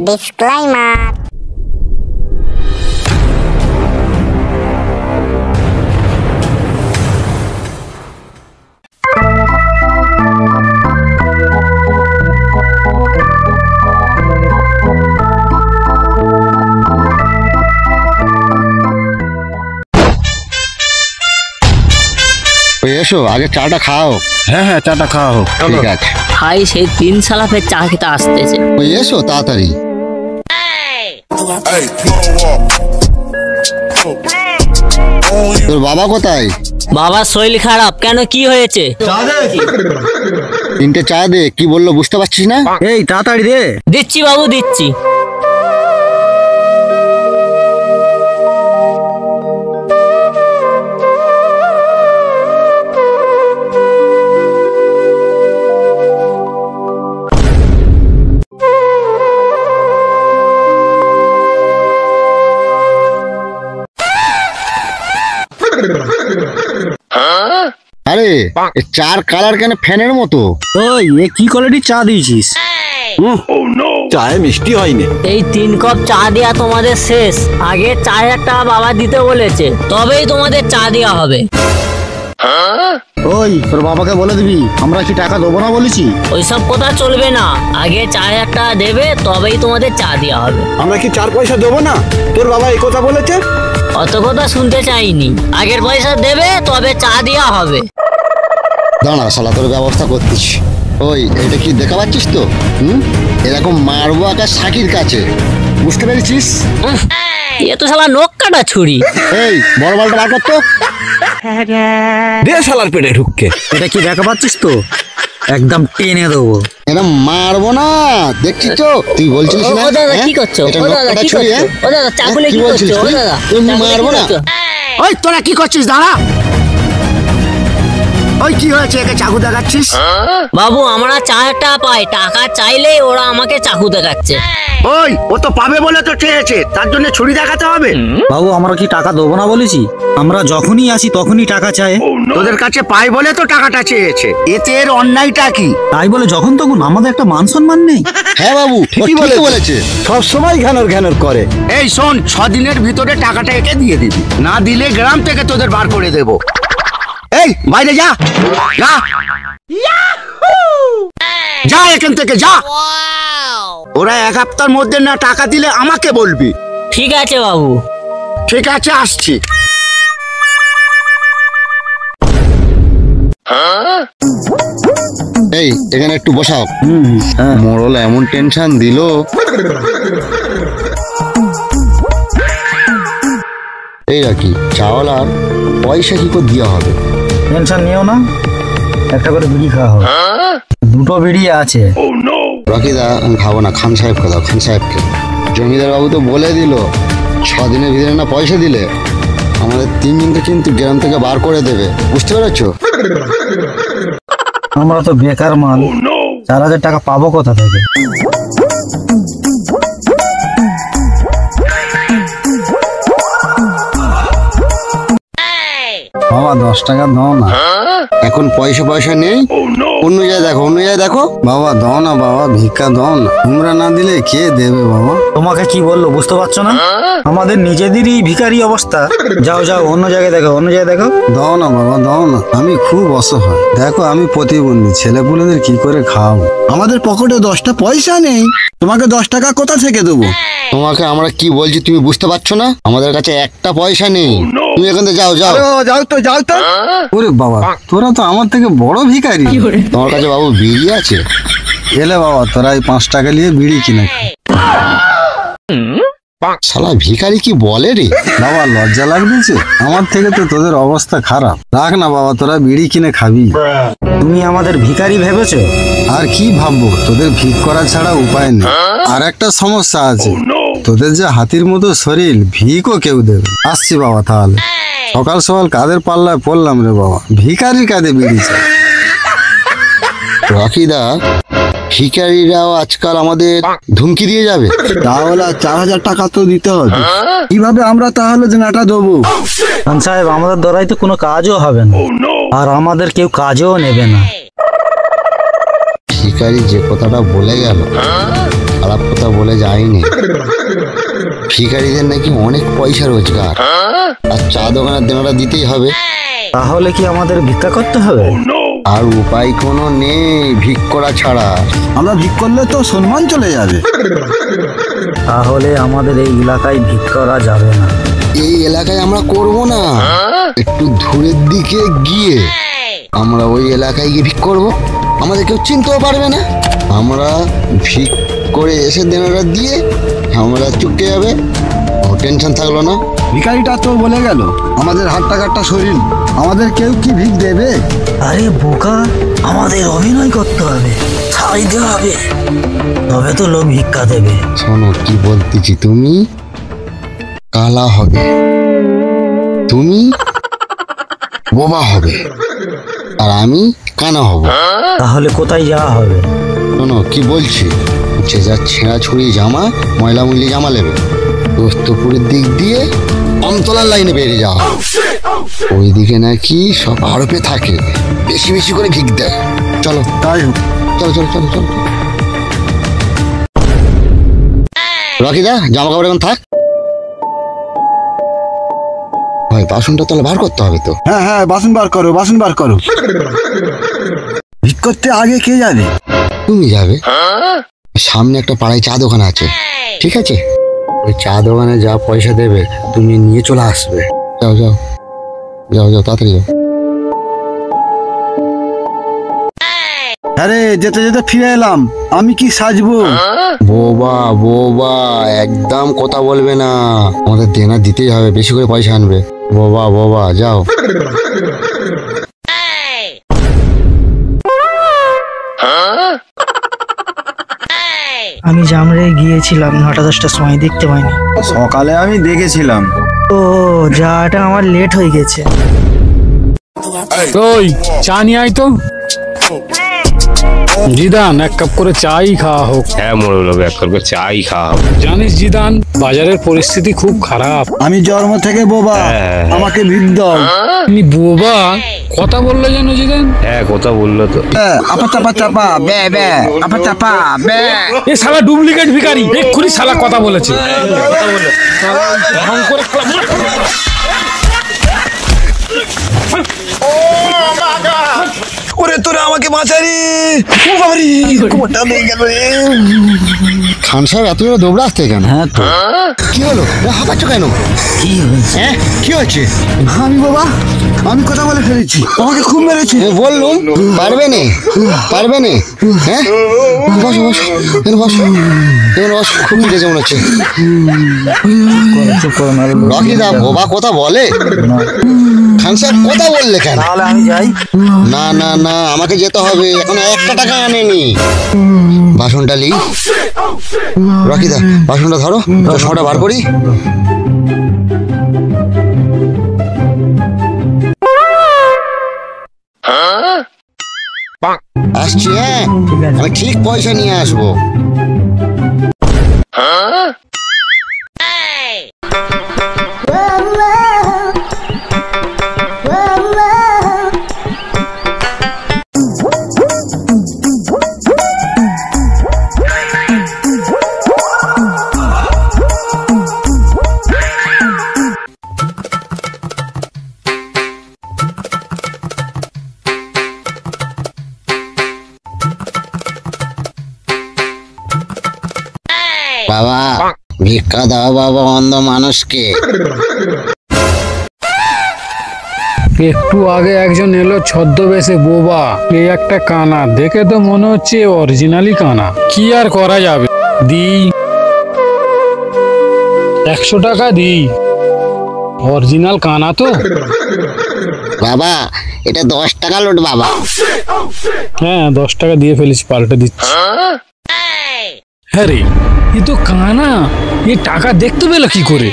Disclaimer. এসো আগে চাটা খাও। হ্যাঁ হ্যাঁ, চাটা খাওয়া হোক। ঠিক আছে ভাই সেই 3 সালা ফের চা খেতে আসতেছে। ওই এসো তাড়াতাড়ি। তোর বাবা কোথায়? বাবার শরীর খারাপ কেন, কি হয়েছে? 3টে চা দে। কি বললো বুঝতে পারছিস না? এই তাড়াতাড়ি দে। দিচ্ছি বাবু দিচ্ছি। আরে এ চার কালার কেন ফ্যানের মতো? ওই এ কি কোয়ালিটির চা দিয়েছিস? চায়ে মিষ্টি হয়নি। এই 3 কাপ চা দেয়া তোমাদের শেষ। আগে 4000 টাকা বাবা দিতে বলেছে, তবেই তোমাদের চা দেওয়া হবে। ওই তোর বাবাকে বলে দিবি আমরা কি টাকা দেবো না বলেছি। ওইসব কথা চলবে না, আগে 4000 টাকা দেবে তবেই তোমাদের চা দেওয়া হবে। আমরা কি 4 পয়সা দেবো না? তোর বাবা এই কথা বলেছে। অত কথা শুনতে চাইনি, আগের পয়সা দেবে তবে চা দেওয়া হবে। দাঁড়া শালা, তোর ব্যবস্থা করতেছি। ওই এটা কি দেখা পাচ্ছিস তো? এরকম মারবো আকাশ সাকির কাছে, বুঝতে পেরেছিস? এ তো শালা নখ কাটা ছুরি। এই বড় বালটা বার করতো। দে শালার পেটে ঢুককে। এটা কি দেখা পাচ্ছিস তো? একদম টেনে দেবো। এটা মারবো না, দেখছিস তো? তুই বলছিলিস না? ও দাদা কি করছো? এটা ও নখ দাদা কাটা কি ছুরি, করছো? ও দাদা চাকুলে কি বলছিলিস করছো? ও তুই? দাদা এমনি চাকুলে মারবো কি না। করছো? ওই তোরা কি করছিস? দাঁড়া। ওই কি হয়েছে, একে চাকু দেখাচ্ছিস? বাবু আমরা 4000 টাকা পাই, টাকা চাইলেই ওরা আমাকে চাকু দেখাচ্ছে। ওই ও তো পাবে বলে তো চেয়েছে, তার জন্য ছুরি দেখাতে হবে? বাবু আমরা কি টাকা দেবো না বলেছি? আমরা যখনই আসি তখনই টাকা চাই। তোদের কাছে পাই বলে তো টাকাটা চেয়েছে, এতে এর অন্যায়টা কি? তাই বলে যখন তখন আমাদের একটা মান সম্মান নেই। হ্যাঁ বাবু ঠিকই বলেছে। সব সময় ঘ্যানর ঘ্যানর করে। এই শোন, 6 দিনের ভিতরে টাকাটা একে দিয়ে দিবি, না দিলে গ্রাম থেকে তোদের বার করে দেব। এই বাইরে যা যা যা এখান থেকে যা। ওরা 1 সপ্তাহের মধ্যে না টাকা দিলে আমাকে বলবি। ঠিক আছে বাবু। ঠিক আছে আসছি। এই এখানে একটু বসাও। মোড়ল এমন টেনশন দিল। এই রাখি চাওয়ালার পয়সা কি করে দেওয়া হবে? টেনশন নিও না, একটা করে বিড়ি খাওয়া হবে। 2টো বিড়ি আছে। রকিদা আমি খাবো না, খান সাহেবকে দাও। খান সাহেবকে। জমিদার বাবু তো বলে দিল 6 দিনের ভিতরে না পয়সা দিলে আমাদের 3 দিনকে কিন্তু গ্রাম থেকে বার করে দেবে, বুঝতে পেরেছো? আমরা তো বেকার মাল, 4000 টাকা পাবো কোথা থেকে? বাবা 10 টাকা দাও না। এখন পয়সা নেই, অন্য জায়গায় দেখো। বাবা দাও না, বাবা ভিক্ষা দাও না। তোমরা না দিলে কে দেবে বাবা? তোমাকে কি বললো বুঝতে পারছো না? আমাদের নিজেদেরই ভিখারি অবস্থা। যাও যাও অন্য জায়গায় দেখো, অন্য জায়গায় দেখো। দাও না বাবা দাও না, আমি খুব অসহায়। দেখো আমি প্রতিবন্ধী, ছেলেপুলেদের কি করে খাওয়াবো? আমাদের পকেটে 10টা পয়সা নেই, তোমাকে 10 টাকা কোথা থেকে দেবো? তোমাকে আমরা কি বলছি তুমি বুঝতে পারছো না? আমাদের কাছে একটা পয়সা নেই, তুমি এখান থেকে যাও। যাও তো। ওরে বাবা তোরা তো আমার থেকে বড় ভিখারি। তোমার কাছে বাবু বিড়ি আছে? এলে বাবা তোরা এই 5 টাকা নিয়ে বিড়ি কিনে। শালা ভিখারি কি বলে রে? বাবা লজ্জা লাগতেছে, আমার থেকে তো তোদের অবস্থা খারাপ। রাখ না বাবা, তোরা বিড়ি কিনে খাবি। তুমি আমাদের ভিখারি ভেবেছো? আর কি ভাববো, তোদের ভিক করা ছাড়া উপায় নেই। আর একটা সমস্যা আছে, তোদের যে হাতির মতো শরীর, ভিকও কেউ দেবে। আসছি বাবা তাহলে। সকাল সকাল কাদের পাল্লায় পড়লাম রে বাবা, ভিখারির কাঁধে বিড়ি চাই। রকিদা ভিখারিরাও আজকাল আমাদের ধুমকি দিয়ে যাবে। তাহলে 4000 টাকা তো দিতে হবে। কিভাবে আমরা তাহলে জেনাটা দেবো? খান সাহেব আমাদের দ্বারাই তো কোনো কাজও হবে না, আর আমাদের কেউ কাজও নেবে না। ভিখারি যে কথাটা বলে গেল, খারাপ কথা কথা বলে যায়নি। ভিখারিদের নাকি অনেক পয়সা রোজগার, আর চা দোকানের দেনাটা দিতেই হবে। তাহলে কি আমাদের ভিক্ষা করতে হবে? আর উপায় কোনো নেই ভিক করা ছাড়া। আমরা ভিক করলে তো সম্মান চলে যাবে। তাহলে আমাদের এই এলাকায় ভিক করা যাবে না। এই এলাকায় আমরা করব না, একটু দূরের দিকে গিয়ে আমরা ওই এলাকায় গিয়ে ভিক করব। আমাদের কেউ চিনতেও পারবে না। আমরা ভিক করে এসে দেনাটা দিয়ে আমরা চুপকে যাবে, কোনো টেনশন থাকলো না। ভিখারিটা তো বলে গেল আমাদের হাট্টা কাট্টা শরীর, আমাদের কেউ কি ভিক দেবে? আরে বোকা, আমাদের অভিনয় করতে হবে, ছাড়িতে হবে, তবে তো লোক ভিক্ষা দেবে। শোনো কি বলতেছি, তুমি কালা হবে, তুমি বোবা হবে, আর আমি কানা হব। তাহলে কোথায় যাওয়া হবে? শোনো কি বলছি, যে যা ছেঁড়া ছুড়ি জামা, ময়লা মুলি জামা নেবে, দোস্তপুরের দিক দিয়ে আমতলার লাইনে বেরিয়ে যাওয়া। ওইদিকে নাকি সব আরোপে থাকে, বেশি বেশি করে ভিক দেয়। চলো তাই হোক। চলো চলো চলো চলো। রকিদা জামা কাপড় এখন থাক, ভাই বাসনটা তাহলে বার করতে হবে তো। হ্যাঁ হ্যাঁ, বাসন বার করো, বাসন বার করো। ভিক করতে আগে কে যাবে? তুমি যাবে, সামনে একটা পাড়ায় চা দোকান আছে, ঠিক আছে? ওই চা দোকানে যা পয়সা দেবে তুমি নিয়ে চলে আসবে। যাও যাও যাও যাও, তাড়াতাড়ি যাও। আরে যেতে যেতে ফিরে এলাম, আমি কি সাজবো? বোবা বোবা, একদম কথা বলবে না, আমাদের দেনা দিতেই হবে, বেশি করে পয়সা আনবে। বোবা বোবা, যাও। আমি জামরে গিয়েছিলাম 9টা-10টার সময়, দেখতে পাইনি। সকালে আমি দেখেছিলাম। ও যাটা আমার লেট হয়ে গেছে। ওই চা নিয়ে আয় তো। জিদান, এক কাপ করে চাই খাওয়া হোক। হ্যাঁ মোড়ল বাবু, এক করে চাই খাওয়া হবে। জানিস জিদান, বাজারের পরিস্থিতি খুব খারাপ। আমি জন্ম থেকে বোবা, আমাকে ভিক দাও। তুমি বোবা কথা বললে যেন জিদান। হ্যাঁ কথা বললো তো। আপা চাপা চাপা বে বে, আপা চাপা বে। এ শালা ডুপ্লিকেট ভিখারি, এক্ষুনি শালা কথা বলেছে। ঢং করে ওরে তোরা আমাকে বাঁচারি, ও বাবারি, কোমরটা ভেঙে গেল রে। খান সাহেব এত জোরে দৌড়ে আসতে কেন? হ্যাঁ তো কি হলো, হাঁপাচ্ছ কেন? কি হয়েছে? হ্যাঁ কি হচ্ছে? আমি বাবা, আমি কথা বলে ফেলেছি, আমাকে খুব মেরেছে। বললুম পারবে নে, পারবে নে। হ্যাঁ বসো বসো, এখানে বসো, এখানে বসো। খুব মেরেছে মনে হচ্ছে। রকিদা বোবা কথা বলে? খান সাহেব কথা বললে কেন? তাহলে আমি যাই। না না না, আমাকে যেতে হবে, এখন 1 টাকা আনেনি। বাসনটা লি। রকিদা বাসনটা ধরো, চশমাটা বার করি। আসছি, হ্যাঁ আমি ঠিক পয়সা নিয়ে আসবো। বাবা ভিক্ষা দাও বাবা, অন্ধ মানুষকে। একটু আগে একজন এলো ছদ্মবেশে বোবা, এই একটা কানা, দেখে তো মনে হচ্ছে অরিজিনালি কানা। কি আর করা যাবে, দি 100 টাকা দি, অরিজিনাল কানা তো। বাবা এটা 10 টাকা লোট বাবা। হ্যাঁ 10 টাকা দিয়ে ফেলিস, পাল্টে দিচ্ছি। হ্যাঁ রে, এ তো কানা, এ টাকা দেখতে পেলো কি করে?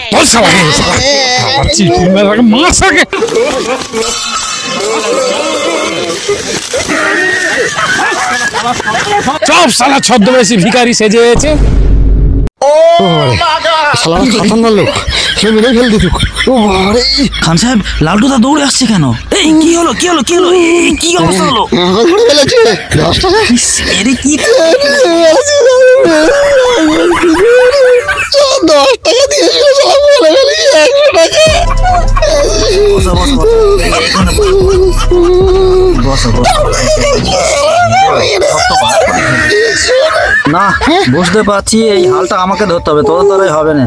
সব শালা ছদ্মবেশী ভিখারি সেজে হয়েছে। খতরনাক লোক, সে মেরে ফেল দিত। ও বাবারে, খান সাহেব লালটুদা দৌড়ে আসছে কেন? এই কি হলো, কি হলো, কি হলো, এই কি অবস্থা হলো? আমাকে ধরে ফেলেছে। 10 টাকা এরে কি 10 টাকা দিয়েছিল সব বলে গেলি 100 টাকা। বসো বসো বসো। এখানে বসো বসো। না বুঝতে পারছি এই হালটা আমাকে ধরতে হবে, তোর দ্বারাই হবে না।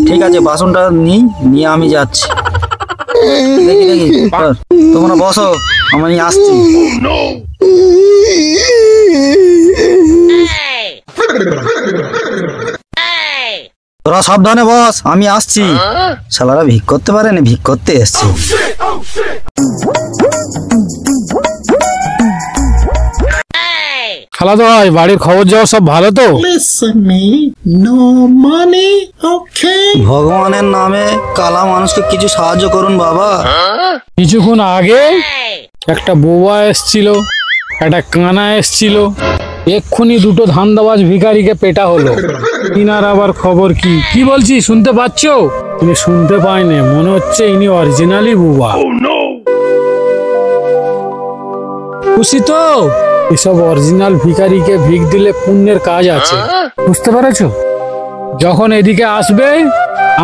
ঠিক আছে বাসনটা নিয়ে আমি যাচ্ছি। দেখি দেখি তোমরা বসো, আমি আসছি। তোরা সাবধানে বস, আমি আসছি। শালারা ভিক করতে পারে না, ভিক করতে এসছি। খালাতো ভাই, বাড়ির খবর যাওয়া সব ভালো তো? ভগবানের নামে কালা মানুষকে কিছু সাহায্য করুন বাবা। কিছুক্ষণ আগে একটা বোবা এসছিল, একটা কানা এসছিল, এক্ষুনি দুটো ধান্দাবাজ ভিখারিকে পেটা হলো। ইনার আবার খবর কি? কি বলছি শুনতে পাচ্ছো? তুমি শুনতে পাইনি, মনে হচ্ছে ইনি অরিজিনালি বোবা। খুশি তো? এসব অরিজিনাল ভিখারিকে ভিক দিলে পুণ্যের কাজ আছে, বুঝতে পেরেছো? যখন এদিকে আসবে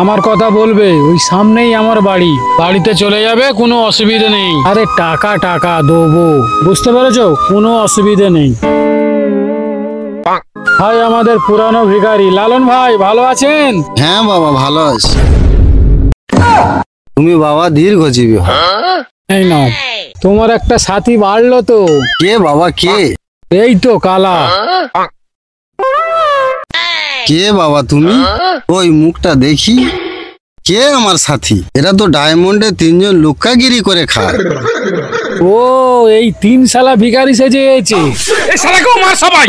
আমার কথা বলবে, ওই সামনেই আমার বাড়ি, বাড়িতে চলে যাবে, কোনো অসুবিধা নেই। আরে টাকা টাকা দেবো, বুঝতে পেরেছো? কোনো অসুবিধা নেই। ভাই আমাদের পুরানো ভিখারি লালন ভাই, ভালো আছেন? হ্যাঁ বাবা ভালো আছি। তুমি বাবা দীর্ঘজীবী হও। এই নাও, তোমার একটা সাথী বাড়লো তো। কে বাবা কে? এই তো কালা। কে বাবা তুমি? ওই মুখটা দেখি। কে আমার সাথী? এরা তো ডায়মন্ডে 3 জন লুক্কাগিরি করে খায়। ও এই 3 শালা ভিখারি সেজে এসেছে। এই শালাকেও মার সবাই।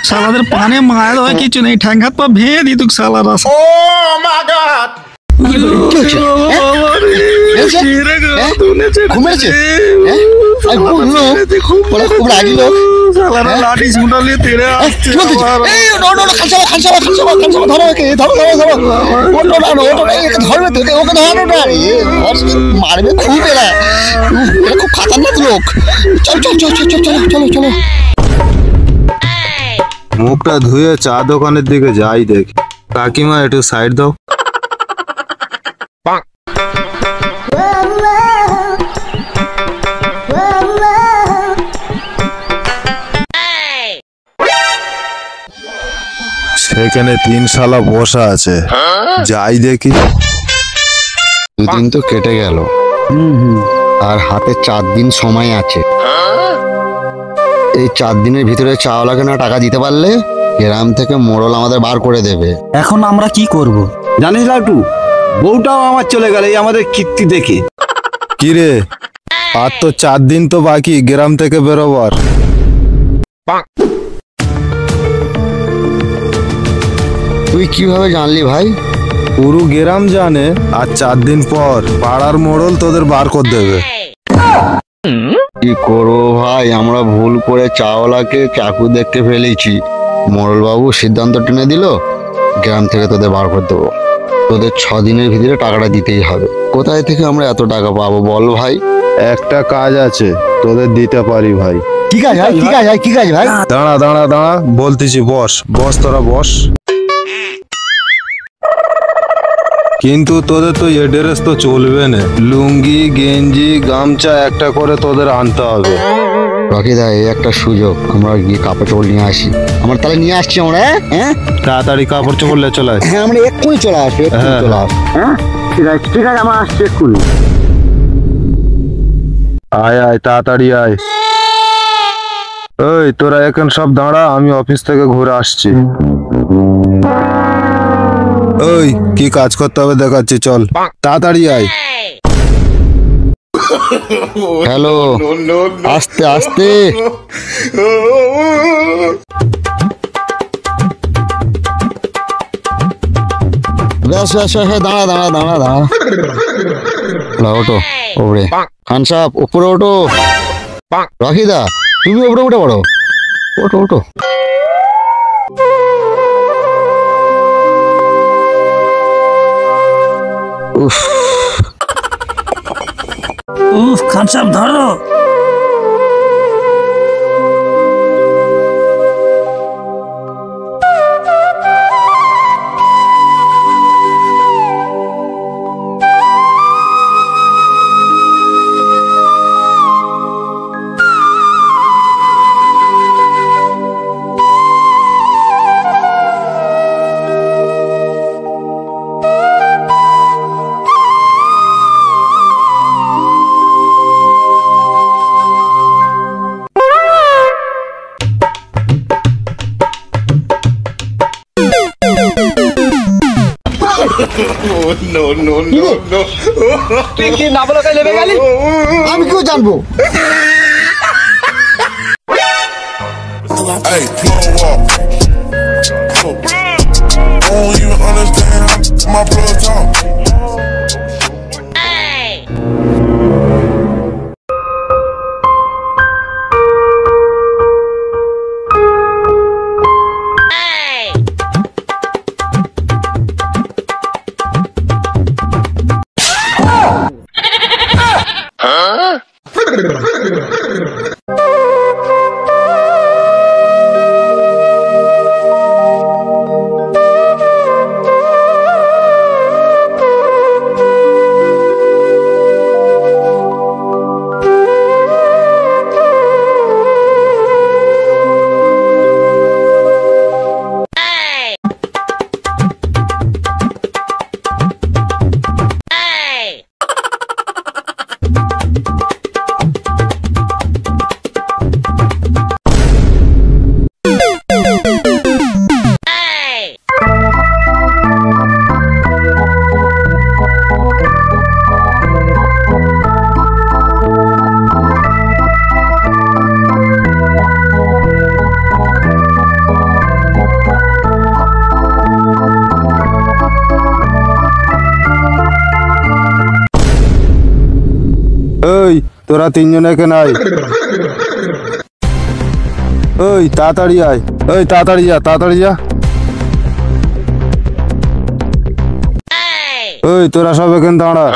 শালাদের পানে মায়া দেওয়া কিছু নেই, ঠ্যাং হাত পা ভেঙে দিতুক শালারা। ঘুমেছে খুব রাগি লোক। লাঠি মুটালে তেড়ে আসছে। মারবে খুব এরা, খুব খাতারনাক লোক। চল চল চল চল চলো চলো চলো। মুখটা ধুয়ে চা দোকানের দিকে যাই দেখি। কাকিমা একটু সাইড দাও। সেখানে 3 শালা বসা আছে, যাই দেখি। 2 দিন তো কেটে গেল, আর হাতে 4 দিন সময় আছে। এই 4 দিনের ভিতরে চাওয়ালাকে না টাকা দিতে পারলে গ্রাম থেকে মোড়ল আমাদের বার করে দেবে। এখন আমরা কি করব? জানিস লাটু, বউটাও আমার চলে গেল এই আমাদের কীর্তি দেখে। কি রে, আর তো 4 দিন তো বাকি গ্রাম থেকে বেরোবার। তুই কিভাবে জানলি ভাই? পুরো গ্রাম জানে, আর 4 দিন পর পাড়ার মোড়ল তোদের বার করে দেবে। কি করবো ভাই, আমরা ভুল করে চাওয়ালাকে চাকু দেখতে ফেলেছি। মোড়ল বাবু সিদ্ধান্ত টেনে দিল গ্রাম থেকে তোদের বার করে দেবো। তোদের 6 দিনের ভিতরে টাকাটা দিতেই হবে। কোথায় থেকে আমরা এত টাকা পাবো বল ভাই? একটা কাজ আছে, তোদের দিতে পারি ভাই। কি কাজ ভাই? কি কাজ ভাই? কি কাজ ভাই? দাঁড়া দাঁড়া দাঁড়া, বলতেছি বস বস, তোরা বস। কিন্তু তোদের তো এ ড্রেস তো চলবে না, লুঙ্গি গেঞ্জি গামছা একটা করে তোদের আনতে হবে। রকিদা, এই একটা সুযোগ, আমরা গিয়ে কাপড় চোপড় নিয়ে আসি। আমরা তাহলে নিয়ে আসছি আমরা। হ্যাঁ তাড়াতাড়ি কাপড় চোপড় লে চলে আয়। হ্যাঁ, আমরা এক্ষুনি চলে আসবো, এক্ষুনি হ্যাঁ, চলে আসবো। হ্যাঁ ঠিক আছে ঠিক আছে, আমরা আসছি এক্ষুনি। আয় আয় তাড়াতাড়ি আয়। ওই তোরা এখন সব দাঁড়া, আমি অফিস থেকে ঘুরে আসছি। ওই কি কাজ করতে হবে দেখাচ্ছি, চল তাড়াতাড়ি আয়। হ্যালো, আস্তে আস্তে। ব্যাস ব্যাস ব্যাস, দাঁড়া দাঁড়া দাঁড়া দাঁড়া। ওটো ওপরে, খান সাহেব উপরে ওটো। রাখিদা তুমি উপরে উঠে পড়ো, ওটো ওটো। উফ, উফ, খান সাহেব ধরো। আমি কেউ জানবো? Hey, blow up. Don't even understand how my blood talk. এই তোরা তিনজনে কেন আয়? ওই তাড়াতাড়ি আয়, ওই তাড়াতাড়ি যা, তাড়াতাড়ি যা। ওই তোরা সব এখানে দাঁড়া।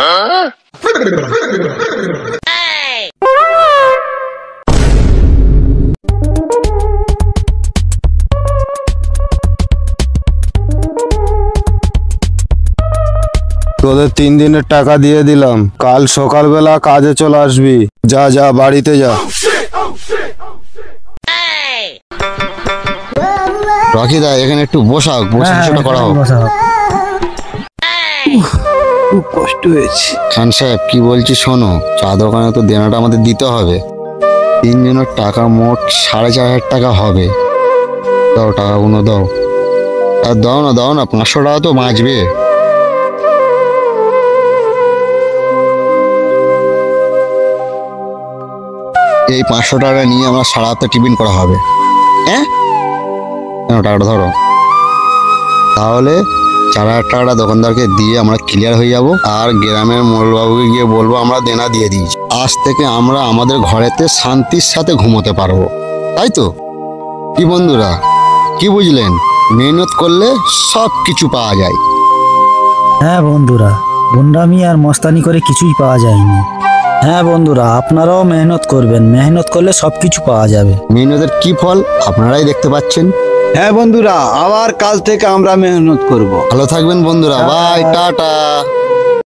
তোদের 3 দিনের টাকা দিয়ে দিলাম, কাল সকালবেলা কাজে চলে আসবি। যা যা, বাড়িতে যা। রকি দা, এখানে একটু বসাক, বসে কিছুটা করা হোক। খুব কষ্ট হয়েছে। খান সাহেব কি বলছি শোনো, চা দোকানে তো দেনাটা আমাদের দিতে হবে। 3 জনের টাকা মোট 4,500 টাকা হবে। দাও টাকাগুলো দাও। আর দাও না 500 টাকা তো বাঁচবে। এই 500 টাকা নিয়ে আমরা সারা হাতে টিফিন করা হবে। হ্যাঁ, টাকাটা ধরো। তাহলে 4,000 টাকাটা দোকানদারকে দিয়ে আমরা ক্লিয়ার হয়ে যাব। আর গ্রামের মোড়লবাবুকে গিয়ে বলবো আমরা দেনা দিয়ে দিয়েছি। আজ থেকে আমরা আমাদের ঘরেতে শান্তির সাথে ঘুমোতে পারবো, তাই তো? কি বন্ধুরা, কি বুঝলেন? মেহনত করলে সব কিছু পাওয়া যায়। হ্যাঁ বন্ধুরা, গুন্ডামি আর মস্তানি করে কিছুই পাওয়া যায়নি। হ্যাঁ বন্ধুরা, আপনারাও মেহনত করবেন, মেহনত করলে সবকিছু পাওয়া যাবে। মেহনতের কি ফল আপনারাই দেখতে পাচ্ছেন। হ্যাঁ বন্ধুরা, আবার কাল থেকে আমরা মেহনত করব। ভালো থাকবেন বন্ধুরা, বাই, টাটা।